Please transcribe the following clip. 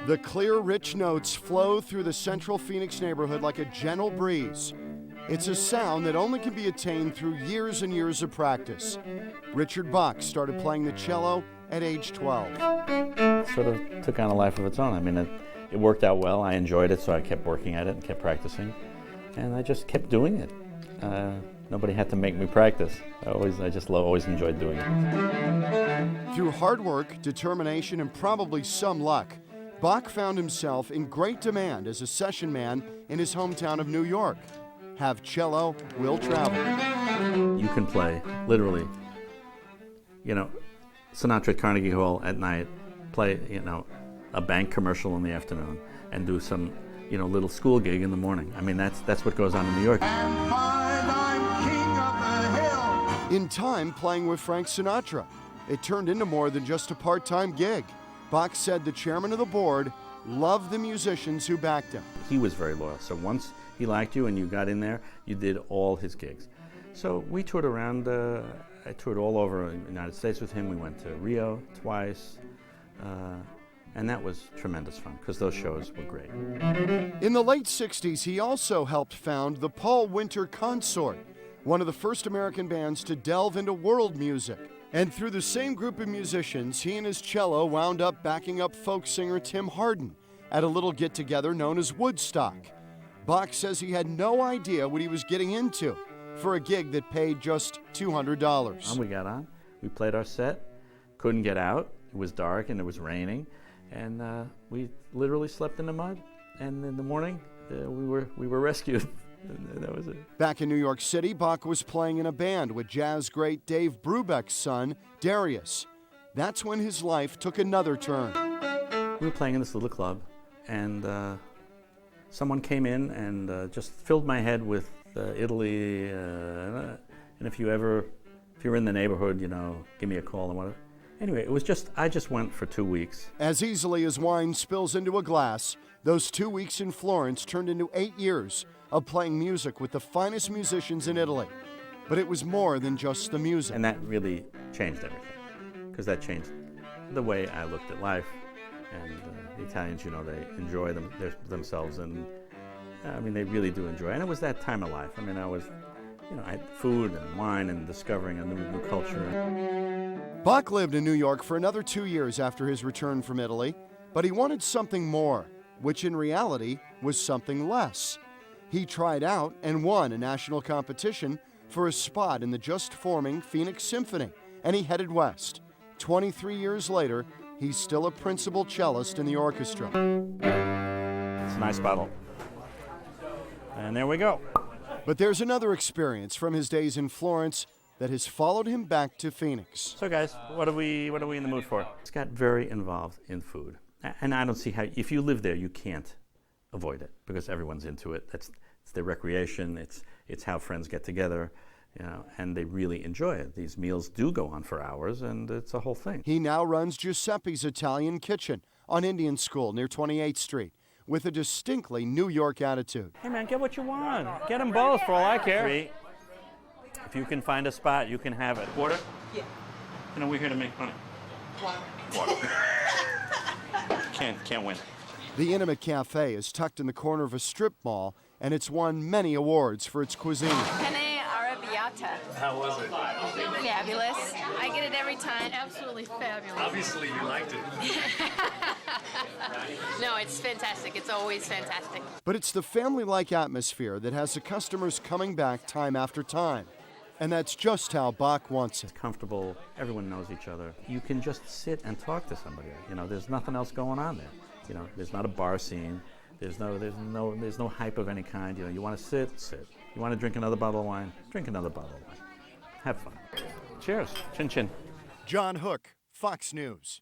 The clear, rich notes flow through the central Phoenix neighborhood like a gentle breeze. It's a sound that only can be attained through years and years of practice. Richard Bach started playing the cello at age 12. It sort of took on a life of its own. I mean, it worked out well. I enjoyed it, so I kept working at it and kept practicing. And I just kept doing it. Nobody had to make me practice. I just always enjoyed doing it. Through hard work, determination, and probably some luck, Bach found himself in great demand as a session man in his hometown of New York. Have cello, will travel. You can play, literally, Sinatra at Carnegie Hall at night, play, a bank commercial in the afternoon, and do some, little school gig in the morning. I mean, that's what goes on in New York. In time, playing with Frank Sinatra, it turned into more than just a part-time gig. Bach said the chairman of the board loved the musicians who backed him. He was very loyal, so once he liked you and you got in there, you did all his gigs. So we toured around, I toured all over the United States with him. We went to Rio twice, and that was tremendous fun because those shows were great. In the late 60s, he also helped found the Paul Winter Consort, one of the first American bands to delve into world music. And through the same group of musicians, he and his cello wound up backing up folk singer Tim Hardin at a little get-together known as Woodstock. Bach says he had no idea what he was getting into for a gig that paid just $200. And we got on, we played our set, couldn't get out, it was dark and it was raining, and we literally slept in the mud, and in the morning we were rescued. And that was it. Back in New York City, Bach was playing in a band with jazz great Dave Brubeck's son, Darius. That's when his life took another turn. We were playing in this little club, and someone came in and just filled my head with Italy. And if you're in the neighborhood, give me a call and whatever. Anyway, I just went for 2 weeks. As easily as wine spills into a glass, those 2 weeks in Florence turned into 8 years of playing music with the finest musicians in Italy. But it was more than just the music. And that really changed everything, because that changed the way I looked at life. And the Italians, they enjoy themselves, and they really do enjoy it. And it was that time of life. I had food and wine and discovering a new culture. Bach lived in New York for another 2 years after his return from Italy, but he wanted something more, which in reality was something less. He tried out and won a national competition for a spot in the just-forming Phoenix Symphony, and he headed west. 23 years later, he's still a principal cellist in the orchestra. It's a nice bottle. And there we go. But there's another experience from his days in Florence that has followed him back to Phoenix. So guys, what are we in the mood for? It's got very involved in food. And I don't see how, if you live there, you can't avoid it, because everyone's into it. It's their recreation, it's how friends get together, and they really enjoy it. These meals do go on for hours, and it's a whole thing. He now runs Giuseppe's Italian Kitchen on Indian School near 28th Street with a distinctly New York attitude. Hey man, get what you want. Get them both for all I care. 3. If you can find a spot, you can have it. Quarter? Yeah. We're here to make money. Water. Can't win. The Intimate Cafe is tucked in the corner of a strip mall, and it's won many awards for its cuisine. Penne arrabbiata. How was it? Fabulous. I get it every time. Absolutely fabulous. Obviously, you liked it. No, it's fantastic. It's always fantastic. But it's the family-like atmosphere that has the customers coming back time after time. And that's just how Bach wants it. It's comfortable. Everyone knows each other. You can just sit and talk to somebody. There's nothing else going on there. There's not a bar scene. There's no hype of any kind. You want to sit. You want to drink another bottle of wine, drink another bottle of wine. Have fun. Cheers. Chin chin. John Hook, Fox News.